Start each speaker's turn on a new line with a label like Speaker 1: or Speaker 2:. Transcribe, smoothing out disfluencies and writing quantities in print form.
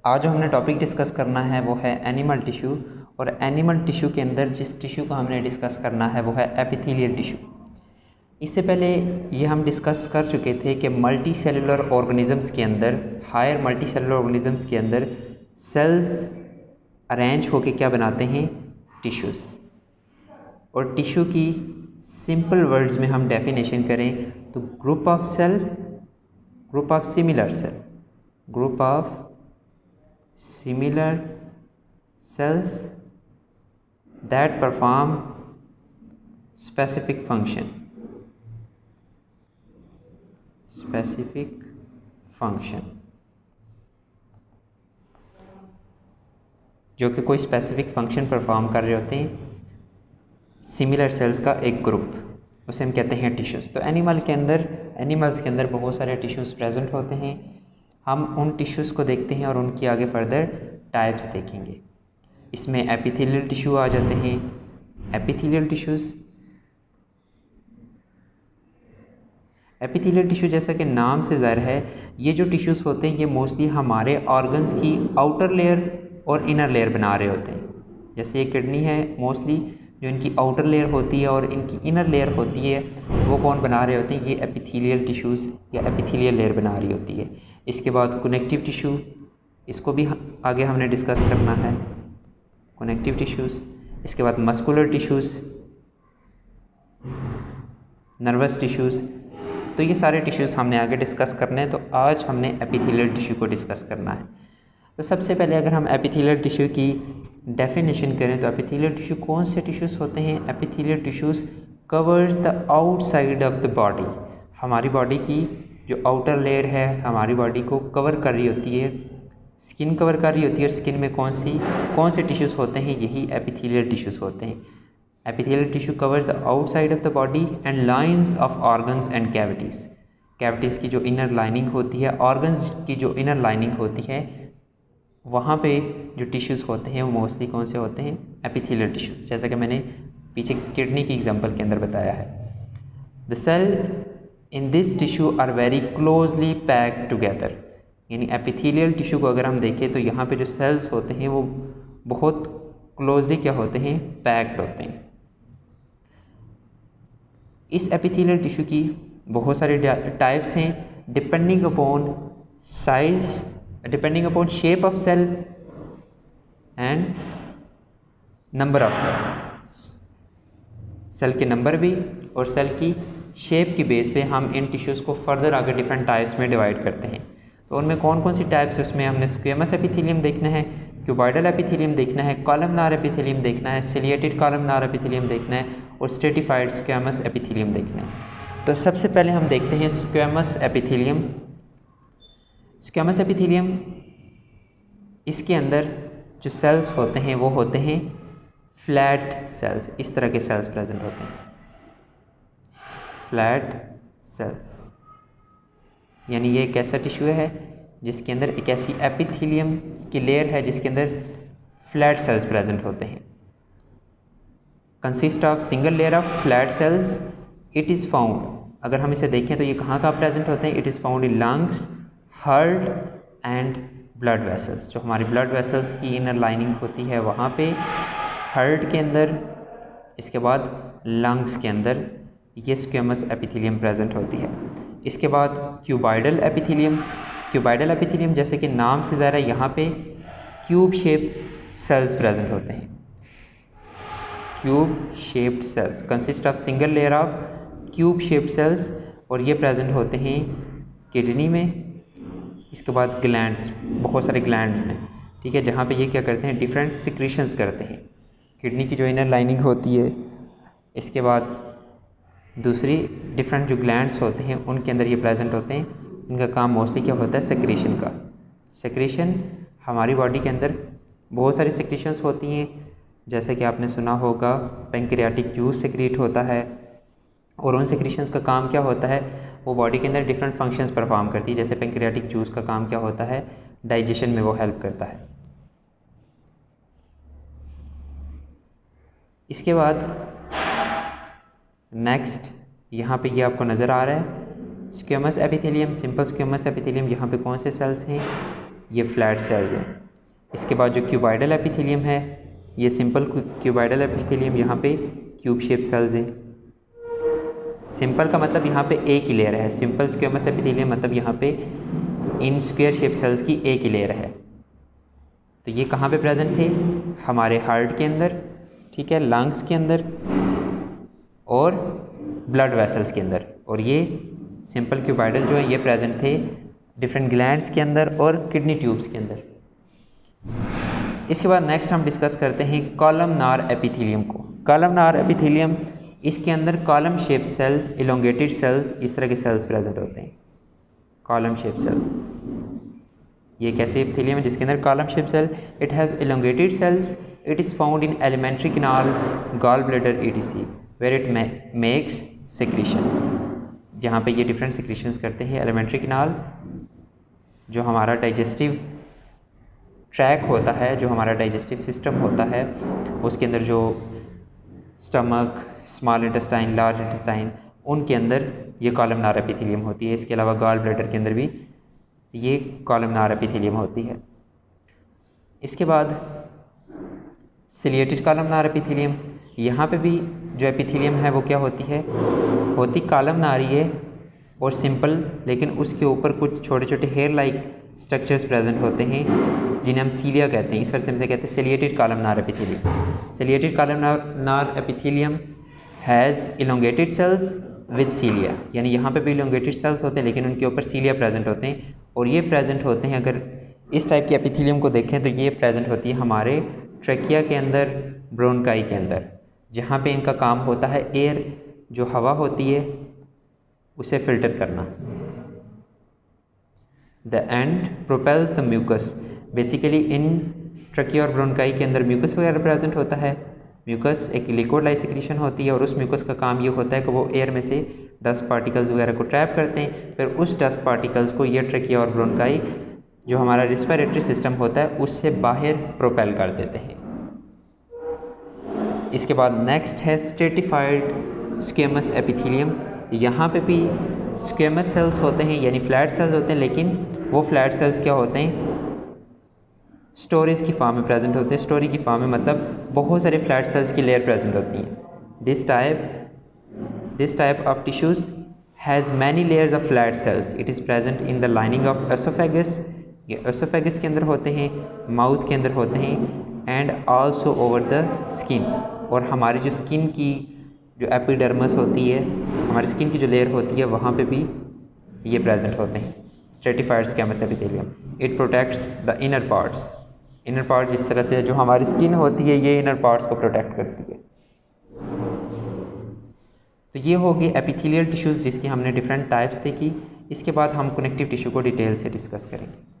Speaker 1: आज जो हमने टॉपिक डिस्कस करना है वो है एनिमल टिश्यू। और एनिमल टिश्यू के अंदर जिस टिश्यू को हमने डिस्कस करना है वो है एपिथेलियल टिश्यू। इससे पहले ये हम डिस्कस कर चुके थे कि मल्टी सेलुलर ऑर्गेनिजम्स के अंदर, हायर मल्टी सेलुलर ऑर्गेनिजम्स के अंदर सेल्स अरेंज होके क्या बनाते हैं, टिश्यूज़। और टिश्यू की सिंपल वर्ड्स में हम डेफिनेशन करें तो group of cell, group of similar cell, group of similar cells that perform specific function, specific function, जो कि कोई स्पेसिफिक फंक्शन परफॉर्म कर रहे होते हैं, सिमिलर सेल्स का एक ग्रुप, उसे हम कहते हैं टिश्यूज़। तो एनिमल्स के अंदर बहुत सारे टिश्यूज़ प्रेजेंट होते हैं। हम उन टिश्यूज़ को देखते हैं और उनकी आगे फर्दर टाइप्स देखेंगे। इसमें एपिथेलियल टिश्यू आ जाते हैं। एपिथेलियल टिश्यू जैसा कि नाम से ज़ाहिर है, ये जो टिश्यूज़ होते हैं ये मोस्टली हमारे ऑर्गन्स की आउटर लेयर और इनर लेयर बना रहे होते हैं। जैसे ये किडनी है, मोस्टली जो इनकी आउटर लेयर होती है और इनकी इनर लेयर होती है वो कौन बना रहे होते हैं, ये एपिथेलियल टिश्यूज़ या एपिथेलियल लेयर बना रही होती है। इसके बाद कनेक्टिव टिश्यू, इसको भी आगे हमने डिस्कस करना है, कनेक्टिव टिश्यूज़। इसके बाद मस्कुलर टिश्यूज़, नर्वस टिश्यूज़। तो ये सारे टिश्यूज़ हमने आगे डिस्कस करने हैं। तो आज हमने एपिथेलियल टिश्यू को डिस्कस करना है। तो सबसे पहले अगर हम एपिथेलियल टिश्यू की डेफिनेशन करें तो एपिथेलियल टिश्यू कौन से टिश्यूज़ होते हैं? Epithelial tissues covers the outside of the body. हमारी बॉडी की जो आउटर लेयर है हमारी बॉडी को कवर कर रही होती है, स्किन कवर कर रही होती है। और स्किन में कौन से टिश्यूज़ होते हैं? यही एपिथेलियल टिश्यूज़ होते हैं। Epithelial tissue covers the outside of the body and lines of organs and cavities. Cavities की जो इनर लाइनिंग होती है, ऑर्गन्स की जो इनर लाइनिंग होती है, वहाँ पे जो टिश्यूज़ होते हैं वो मोस्टली कौन से होते हैं? Epithelial tissues. जैसा कि मैंने पीछे किडनी की एग्जांपल के अंदर बताया है। The cell in this tissue are very closely packed together. यानी एपिथेलियल टिश्यू को अगर हम देखें तो यहाँ पे जो सेल्स होते हैं वो बहुत क्लोजली क्या होते हैं? पैक्ड होते हैं। इस एपिथेलियल टिश्यू की बहुत सारे टाइप्स हैं depending upon size, depending upon shape of cell and number of cell के नंबर भी और सेल की शेप की बेस पे हम इन टिश्यूज़ को फर्दर आगे डिफरेंट टाइप्स में डिवाइड करते हैं। तो उनमें कौन कौन सी टाइप्स है उसमें हमने स्क्वेमस एपिथेलियम देखना है, क्यूबॉइडल एपिथेलियम देखना है, कॉलमनार एपिथेलियम देखना है, सिलिएटेड कॉलमनार एपिथेलियम देखना है और स्ट्रेटिफाइड स्क्वेमस एपिथेलियम देखना है। तो सबसे पहले हम देखते हैं स्क्वेमस एपिथेलियम। स्क्वेमस एपिथेलियम, इसके अंदर जो सेल्स होते हैं वो होते हैं फ्लैट सेल्स। इस तरह के सेल्स प्रेजेंट होते हैं, फ्लैट सेल्स। यानी ये एक ऐसा टिश्यू है जिसके अंदर एक ऐसी एपिथेलियम की लेयर है जिसके अंदर फ्लैट सेल्स प्रेजेंट होते हैं। Consist of single layer of flat sales. It is found, अगर हम इसे देखें तो ये कहाँ प्रेजेंट होते हैं? It is found in lungs, heart and blood vessels. जो हमारी ब्लड वेसल्स की इनर लाइनिंग होती है वहाँ पे, हार्ट के अंदर, इसके बाद लंग्स के अंदर ये स्क्वेमस एपिथेलियम प्रेजेंट होती है। इसके बाद क्यूबॉइडल एपिथेलियम। क्यूबॉइडल एपिथेलियम जैसे कि नाम से ज़ाहिर है, यहाँ पे क्यूब शेप सेल्स प्रेजेंट होते हैं। Cube shaped cells consist of single layer of cube shaped cells और ये प्रेजेंट होते हैं किडनी में। इसके बाद ग्लैंड्स, बहुत सारे ग्लैंड हैं, ठीक है, जहाँ पे ये क्या करते हैं? डिफरेंट सिक्रीशंस करते हैं। किडनी की जो इनर लाइनिंग होती है, इसके बाद दूसरी डिफरेंट जो ग्लैंड्स होते हैं उनके अंदर ये प्रेजेंट होते हैं। इनका काम मोस्टली क्या होता है? सेक्रेशन का। सेक्रेशन, हमारी बॉडी के अंदर बहुत सारी सेक्रेशंस होती हैं, जैसे कि आपने सुना होगा पैंक्रियाटिक जूस सेक्रेट होता है। और उन सेक्रेशंस का काम क्या होता है? वो बॉडी के अंदर डिफरेंट फंक्शंस परफॉर्म करती है। जैसे पैंक्रियाटिक जूस का काम क्या होता है? डाइजेशन में वो हेल्प करता है। इसके बाद नेक्स्ट यहाँ पे ये आपको नज़र आ रहा है squamous epithelium, simple squamous epithelium. यहाँ पे कौन से सेल्स हैं? ये फ्लैट सेल्स हैं। इसके बाद जो क्यूबाइडल एपिथेलियम है, ये सिंपल क्यूबाइडल एपिथेलियम, यहाँ पे क्यूब शेप सेल्स हैं। सिंपल का मतलब यहाँ पे एक ही लेयर है, सिंपल स्क्वेमस एपिथेलियम मतलब यहाँ पे इन स्क्वायर शेप सेल्स की एक ही लेयर है। तो ये कहाँ पे प्रेजेंट थे? हमारे हार्ट के अंदर, ठीक है, लंग्स के अंदर और ब्लड वेसल्स के अंदर। और ये सिंपल क्यूबाइडल जो है ये प्रेजेंट थे डिफरेंट ग्लैंड्स के अंदर और किडनी ट्यूब्स के अंदर। इसके बाद नेक्स्ट हम डिस्कस करते हैं कॉलमनार एपिथेलियम को। कॉलमनार एपिथेलियम, इसके अंदर column shape cell, elongated cells, इस तरह के सेल्स प्रेजेंट होते हैं, कॉलम शेप सेल्स। ये कैसे एपिथेलियम है जिसके अंदर column shape cell? It has elongated cells, it is found in alimentary canal, gall bladder etc where it makes secretions. जहाँ पे ये डिफरेंट सिक्रीशंस करते हैं। एलिमेंट्री कैनाल जो हमारा डाइजेस्टिव ट्रैक होता है, जो हमारा डाइजेस्टिव सिस्टम होता है, उसके अंदर जो stomach, small intestine, large intestine, उनके अंदर ये कॉलमनार एपिथेलियम होती है। इसके अलावा गॉल ब्लैडर के अंदर भी ये कॉलमनार एपिथेलियम होती है। इसके बाद सिलिएटेड कॉलमनार एपिथेलियम, यहाँ पे भी जो एपिथेलियम है वो क्या होती है? होती कॉलमनारी है और सिंपल, लेकिन उसके ऊपर कुछ छोटे छोटे हेयर लाइक स्ट्रक्चर्स प्रेजेंट होते हैं जिन्हें हम सीलिया कहते हैं। इस वजह से हमसे कहते हैं ciliated columnar epithelium. Ciliated columnar epithelium has elongated cells with cilia, यानी यहाँ पे भी इलोंगेटेड सेल्स होते हैं लेकिन उनके ऊपर सीलिया प्रेजेंट होते हैं। और ये प्रेजेंट होते हैं, अगर इस टाइप के एपिथेलियम को देखें तो ये प्रेजेंट होती है हमारे ट्रेकिया के अंदर, ब्रोनकाई के अंदर, जहाँ पे इनका काम होता है एयर जो हवा होती है उसे फिल्टर करना। The end propels the mucus. Basically in trachea और ब्रोनकाई के अंदर म्यूकस वगैरह प्रेजेंट होता है। म्यूकस एक लिक्विड लाइक सिक्रीशन होती है और उस म्यूकस का काम ये होता है कि वो एयर में से डस्ट पार्टिकल्स वगैरह को ट्रैप करते हैं, फिर उस डस्ट पार्टिकल्स को ये ट्रेकिया और ब्रोनकाई जो हमारा रिस्पिरेटरी सिस्टम होता है उससे बाहर प्रोपेल कर देते हैं। इसके बाद नेक्स्ट है स्ट्रेटिफाइड स्क्वेमस एपिथेलियम। यहाँ पे भी स्क्वेमस सेल्स होते हैं, यानी फ्लैट सेल्स होते हैं, लेकिन वो फ्लैट सेल्स क्या होते हैं? स्टोरेज की फॉर्म में प्रेजेंट होते हैं। स्टोरी की फॉर्म में मतलब बहुत सारे फ्लैट सेल्स की लेयर प्रेजेंट होती हैं। This type of tissues has many layers of flat sales. It is present in the lining of oesophagus. ये एसोफेगस के अंदर होते हैं, माउथ के अंदर होते हैं, and also over the skin. और हमारी जो स्किन की जो एपिडर्मस होती है, हमारी स्किन की जो लेयर होती है, वहाँ पे भी ये प्रेजेंट होते हैं। Stratified squamous epithelium, it protects the inner parts. Inner part जिस तरह से जो हमारी स्किन होती है ये इनर पार्ट्स को प्रोटेक्ट करती है। तो ये होगी एपिथेलियल टिश्यूज़ जिसकी हमने डिफरेंट टाइप्स देखी। इसके बाद हम कनेक्टिव टिश्यू को डिटेल से डिस्कस करेंगे।